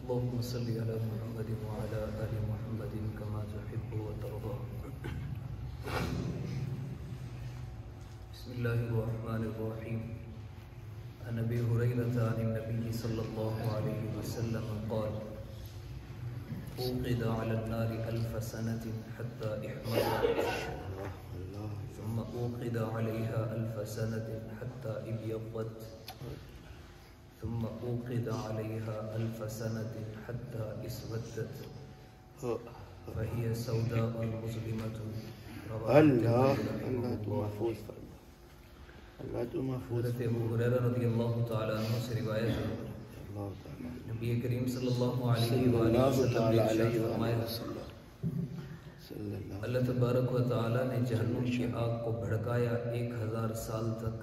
اللهم صل على محمد وعلى آل محمد كما تحب وترضى. بسم الله الرحمن الرحيم. عن أبي هريرة عن النبي صلى الله عليه وسلم قال: أوقد على النار 1000 سنة حتى احمرت، ثم أوقد عليها 1000 سنة حتى ابيضت، ثم أوقد عليها 1000 سنة حتى اسودت، فهي سوداء مظلمة. اللہ تو محفوظ فرما، اللہ تو محفوظ. حضرت ابو ہریرہ رضی اللہ تعالیٰ عنہ سے روایت ہے، نبی کریم صلی اللہ علیہ وآلہ وسلم نے ارشاد فرمایا، اللہ تبارک و تعالیٰ نے جہنم کی آگ کو بھڑکایا 1000 سال تک،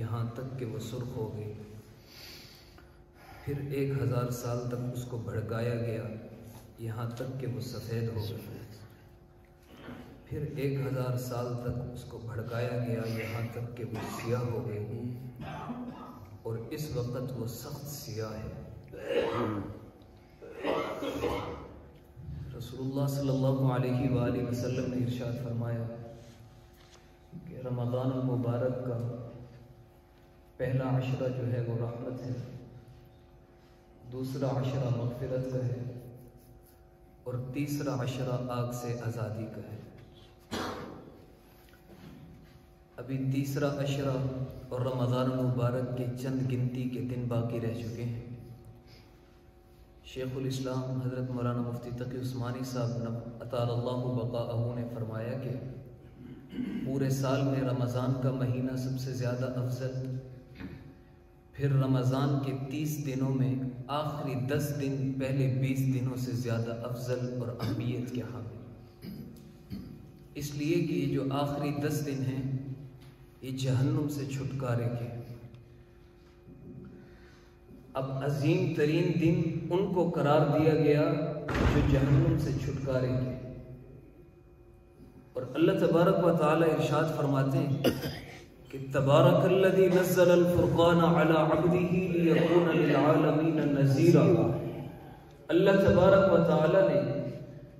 یہاں تک کہ وہ سرخ ہو گئی. پھر 1000 سال تک اس کو بھڑکایا گیا یہاں تک کہ وہ سفید ہو گئی. پھر 1000 سال تک اس کو بھڑکایا گیا یہاں تک کہ وہ سیاہ ہو گئی، اور اس وقت وہ سخت سیاہ ہے. رسول اللہ صلی اللہ علیہ وآلہ وسلم نے ارشاد فرمایا کہ رمضان المبارک کا پہلا عشرہ جو ہے وہ رحمت ہے، دوسرا عشرہ مغفرت کا ہے، اور تیسرا عشرہ آگ سے آزادی کا ہے. ابھی تیسرا عشرہ اور رمضان المبارک کے چند گنتی کے دن باقی رہ چکے ہیں. شیخ الاسلام حضرت مولانا مفتی تقی عثمانی صاحب اطال اللہ بقاءہ نے فرمایا کہ پورے سال میں رمضان کا مہینہ سب سے زیادہ افضل، پھر رمضان کے 30 دنوں میں آخری 10 دن پہلے 20 دنوں سے زیادہ افضل اور اہمیت کے حامل، اس لیے کہ یہ جو آخری 10 دن ہیں یہ جہنم سے چھٹکارے کے. اب عظیم ترین دن ان کو قرار دیا گیا جو جہنم سے چھٹکارے کے. اور اللہ تبارک و تعالی ارشاد فرماتے ہیں کہ تبارک الذی نزل الفرقان علی عبدہ لیکون للعالمین نذیرا. اللہ تبارک و تعالی نے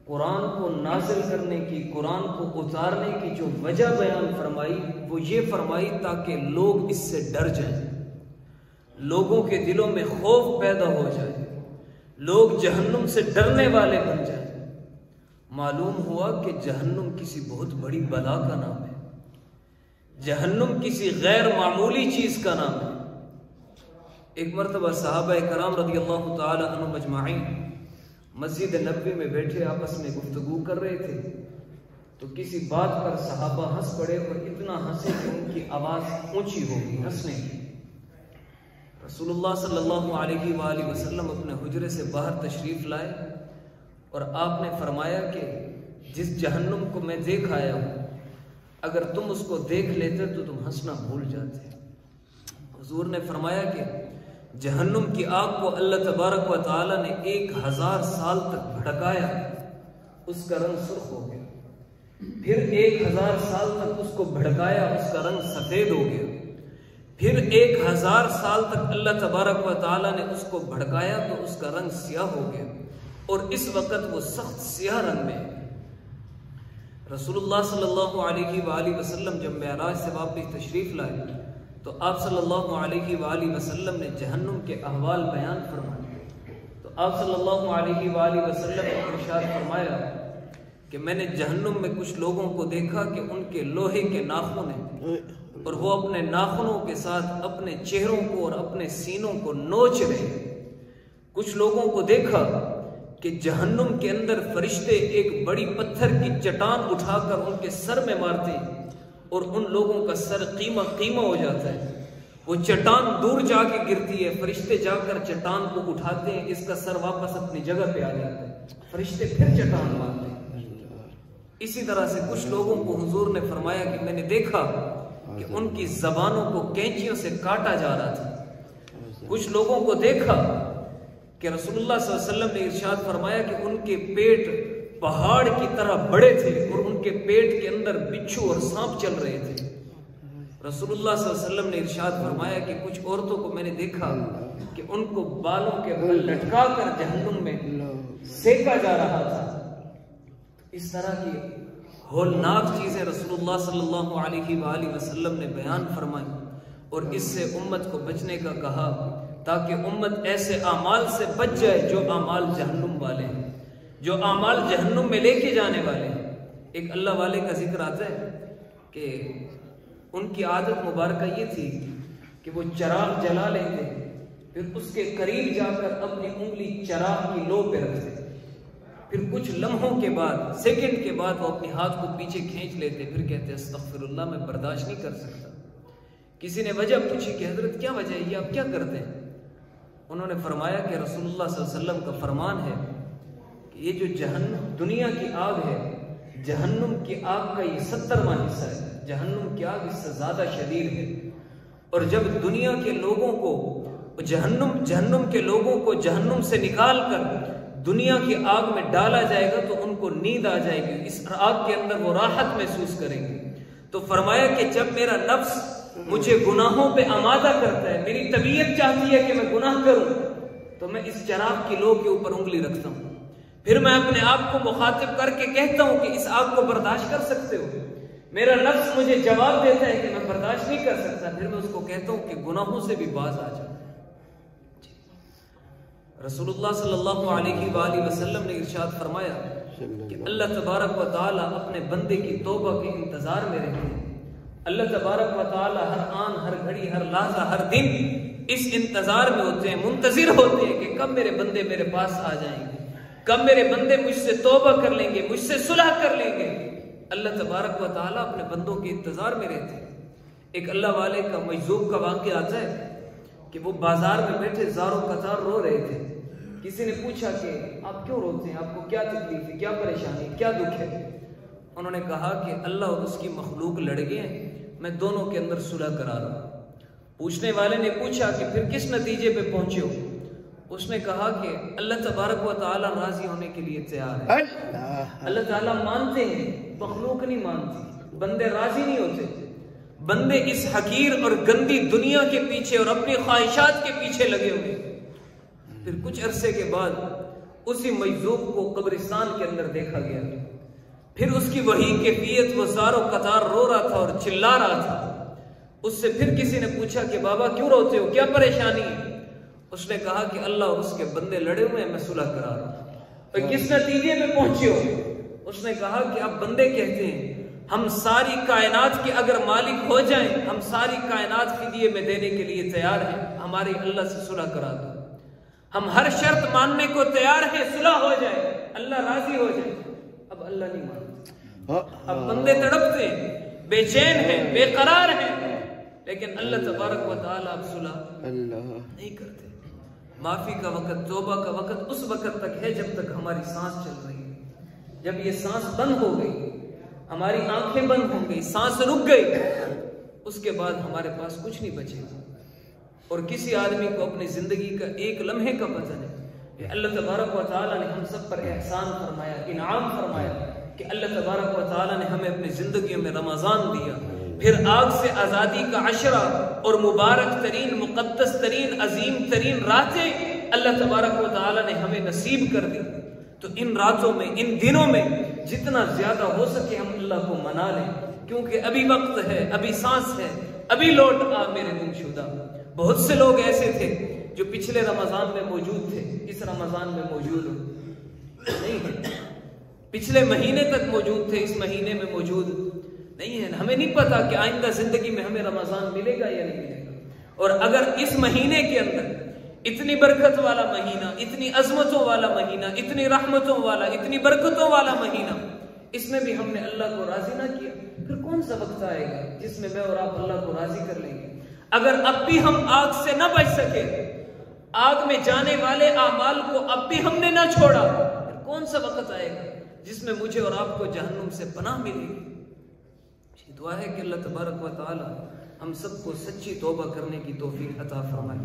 قرآن کو نازل کرنے کی، قرآن کو اتارنے کی جو وجہ بیان فرمائی وہ یہ فرمائی تاکہ لوگ اس سے ڈر جائیں، لوگوں کے دلوں میں خوف پیدا ہو جائے، لوگ جہنم سے ڈرنے والے بن جائیں. معلوم ہوا کہ جہنم کسی بہت بڑی بلا کا نام ہے، جہنم کسی غیر معمولی چیز کا نام ہے. ایک مرتبہ صحابہ کرام رضی اللہ تعالی عنہ مجمعین مسجد نبوی میں بیٹھے آپس میں گفتگو کر رہے تھے، تو کسی بات پر صحابہ ہنس پڑے اور اتنا ہنسے کہ ان کی آواز اونچی ہو گئی ہنسنے کی. رسول اللہ صلی اللہ علیہ وآلہ وسلم اپنے حجرے سے باہر تشریف لائے اور آپ نے فرمایا کہ جس جہنم کو میں دیکھ آیا ہوں اگر تم اس کو دیکھ لیتے تو تم ہنسنا بھول جاتے. حضور نے فرمایا کہ جہنم کی آگ کو اللہ تبارک و تعالی نے 1000 سال تک بھڑکایا، اس کا رنگ سرخ ہو گیا. پھر 1000 سال تک اس کو بھڑکایا، اس کا رنگ سفید ہو گیا. پھر 1000 سال تک اللہ تبارک و تعالی نے اس کو بھڑکایا تو اس کا رنگ سیاہ ہو گیا، اور اس وقت وہ سخت سیاہ رنگ میں ہے. رسول اللہ صلی اللہ علیہ وآلہ وسلم جب معراج سے واپس تشریف لائے تو آپ صلی اللہ علیہ وآلہ وسلم نے جہنم کے احوال بیان فرمائے. تو آپ صلی اللہ علیہ وآلہ وسلم نے ارشاد فرمایا کہ میں نے جہنم میں کچھ لوگوں کو دیکھا کہ ان کے لوہے کے ناخن ہیں اور وہ اپنے ناخنوں کے ساتھ اپنے چہروں کو اور اپنے سینوں کو نوچ رہے ہیں. کچھ لوگوں کو دیکھا کہ جہنم کے اندر فرشتے ایک بڑی پتھر کی چٹان اٹھا کر ان کے سر میں مارتے ہیں اور ان لوگوں کا سر قیمہ ہو جاتا ہے. وہ چٹان دور جا کے گرتی ہے، فرشتے جا کر چٹان کو اٹھاتے ہیں، اس کا سر واپس اپنی جگہ پہ آ جاتا ہے، فرشتے پھر چٹان مارتے ہیں. اسی طرح سے کچھ لوگوں کو حضور نے فرمایا کہ میں نے دیکھا کہ ان کی زبانوں کو کینچیوں سے کاٹا جا رہا تھا. کچھ لوگوں کو دیکھا کہ رسول اللہ صلی اللہ علیہ وسلم نے ارشاد فرمایا کہ ان کے پیٹ پہاڑ کی طرح بڑے تھے اور ان کے پیٹ کے اندر بچھو اور سانپ چل رہے تھے. رسول اللہ صلی اللہ علیہ وسلم نے ارشاد فرمایا کہ کچھ عورتوں کو میں نے دیکھا کہ ان کو بالوں کے بل لٹکا کر جہنم میں سینکا جا رہا تھا۔ اس طرح کی ہولناک چیزیں رسول اللہ صلی اللہ علیہ وآلہ وسلم نے بیان فرمائی اور اس سے امت کو بچنے کا کہا، تاکہ امت ایسے اعمال سے بچ جائے جو اعمال جہنم والے ہیں، جو اعمال جہنم میں لے کے جانے والے ہیں۔ ایک اللہ والے کا ذکر آتا ہے کہ ان کی عادت مبارکہ یہ تھی کہ وہ چراغ جلا لیتے، پھر اس کے قریب جا کر اپنی انگلی چراغ کی لو پہ رکھتے، پھر کچھ لمحوں کے بعد، سیکنڈ کے بعد وہ اپنے ہاتھ کو پیچھے کھینچ لیتے، پھر کہتے استغفر اللہ، میں برداشت نہیں کر سکتا۔ کسی نے وجہ پوچھی کہ حضرت کیا وجہ ہے، یہ آپ کیا کرتے ہیں؟ انہوں نے فرمایا کہ رسول اللہ صلی اللہ علیہ وسلم کا فرمان ہے کہ یہ جو جہنم دنیا کی آگ ہے، جہنم کی آگ کا یہ 70واں حصہ ہے، جہنم کی آگ اس سے زیادہ شدید ہے، اور جب دنیا کے لوگوں کو جہنم کے لوگوں کو جہنم سے نکال کر دنیا کی آگ میں ڈالا جائے گا تو ان کو نیند آ جائے گی، اس آگ کے اندر وہ راحت محسوس کریں گے۔ تو فرمایا کہ جب میرا نفس مجھے گناہوں پہ آمادہ کرتا ہے، میری طبیعت چاہتی ہے کہ میں گناہ کروں، تو میں اس چراغ کی لو کے اوپر انگلی رکھتا ہوں، پھر میں اپنے آپ کو مخاطب کر کے کہتا ہوں کہ اس آگ کو برداشت کر سکتے ہو؟ میرا نفس مجھے جواب دیتا ہے کہ میں برداشت نہیں کر سکتا، پھر میں اس کو کہتا ہوں کہ گناہوں سے بھی باز آ جا۔ رسول اللہ صلی اللہ علیہ وآلہ وسلم نے ارشاد فرمایا کہ اللہ تبارک و تعالی اپنے بندے کی توبہ کے انتظار میں رہتے ہیں۔ اللہ تبارک و تعالی ہر آن، ہر گھڑی، ہر لحظہ، ہر دن اس انتظار میں ہوتے ہیں، منتظر ہوتے ہیں کہ کب میرے بندے میرے پاس آ جائیں گے، کب میرے بندے مجھ سے توبہ کر لیں گے، مجھ سے صلح کر لیں گے۔ اللہ تبارک و تعالی اپنے بندوں کے انتظار میں رہتے ہیں۔ ایک اللہ والے کا مجذوب کا واقعہ آتا ہے کہ وہ بازار میں بیٹھے زاروں قطار رو رہے تھے۔ کسی نے پوچھا کہ آپ کیوں روتے ہیں، آپ کو کیا تکلیف ہے، کیا پریشانی، کیا دکھ ہے؟ انہوں نے کہا کہ اللہ اور اس کی مخلوق لڑ گئے ہیں، میں دونوں کے اندر صلح کرا رہا ہوں۔ پوچھنے والے نے پوچھا کہ پھر کس نتیجے پہ پہنچے ہو؟ اس نے کہا کہ اللہ تبارک و تعالی راضی ہونے کے لیے تیار ہے۔ اللہ تعالیٰ مانتے ہیں، مخلوق نہیں مانتی، بندے راضی نہیں ہوتے، بندے اس حقیر اور گندی دنیا کے پیچھے اور اپنی خواہشات کے پیچھے لگے ہوئے۔ پھر کچھ عرصے کے بعد اسی مجذوب کو قبرستان کے اندر دیکھا گیا، پھر اس کی وہی کیفیت، وہ زار و قطار رو رہا تھا اور چلا رہا تھا۔ اس سے پھر کسی نے پوچھا کہ بابا کیوں روتے ہو، کیا پریشانی ہے؟ اس نے کہا کہ اللہ اور اس کے بندے لڑے ہوئے ہیں، میں صلح کرا رہا ہوں۔ اور کس نتیجے میں پہنچے ہو؟ اس نے کہا کہ اب بندے کہتے ہیں ہم ساری کائنات کے اگر مالک ہو جائیں، ہم ساری کائنات فدیے میں دینے کے لیے تیار ہیں، ہماری اللہ سے صلح کرا دو، ہم ہر شرط ماننے کو تیار ہیں، صلح ہو جائے، اللہ راضی ہو جائے۔ اب اللہ نہیں مانتا، اب بندے تڑپتے ہیں، بے چین ہیں، بے قرار ہیں، لیکن اللہ تبارک و تعالیٰ اب صلح نہیں کرتے۔ معافی کا وقت، توبہ کا وقت اس وقت تک ہے جب تک ہماری سانس چل رہی ہے۔ جب یہ سانس بند ہو گئی، ہماری آنکھیں بند ہوں گئی، سانس رک گئی، اس کے بعد ہمارے پاس کچھ نہیں بچے گا۔ اور کسی آدمی کو اپنی زندگی کا ایک لمحے کا پتہ نہیں۔ کہ اللہ تبارک و تعالیٰ نے ہم سب پر احسان فرمایا، انعام فرمایا کہ اللہ تبارک و تعالیٰ نے ہمیں اپنی زندگیوں میں رمضان دیا، پھر آگ سے آزادی کا عشرہ اور مبارک ترین، مقدس ترین، عظیم ترین راتیں اللہ تبارک و تعالیٰ نے ہمیں نصیب کر دی۔ تو ان راتوں میں، ان دنوں میں جتنا زیادہ ہو سکے ہم اللہ کو منا لیں، کیونکہ ابھی وقت ہے، ابھی سانس ہے، ابھی لوٹ آ میرے گم شدہ۔ بہت سے لوگ ایسے تھے جو پچھلے رمضان میں موجود تھے، اس رمضان میں موجود نہیں ہیں، پچھلے مہینے تک موجود تھے، اس مہینے میں موجود نہیں ہیں۔ ہمیں نہیں پتا کہ آئندہ زندگی میں ہمیں رمضان ملے گا یا نہیں ملے گا۔ اور اگر اس مہینے کے اندر اتنی برکت والا مہینہ، اتنی عظمتوں والا مہینہ، اتنی رحمتوں والا، اتنی برکتوں والا مہینہ، اس میں بھی ہم نے اللہ کو راضی نہ کیا، پھر کون سا وقت آئے گا جس میں میں اور آپ اللہ کو راضی کر لیں گے؟ اگر اب بھی ہم آگ سے نہ بچ سکے، آگ میں جانے والے اعمال کو اب بھی ہم نے نہ چھوڑا، پھر کون سا وقت آئے گا جس میں مجھے اور آپ کو جہنم سے پناہ ملے گی؟ دعا ہے کہ اللہ تبارک و تعالی ہم سب کو سچی توبہ کرنے کی توفیق عطا فرمائے۔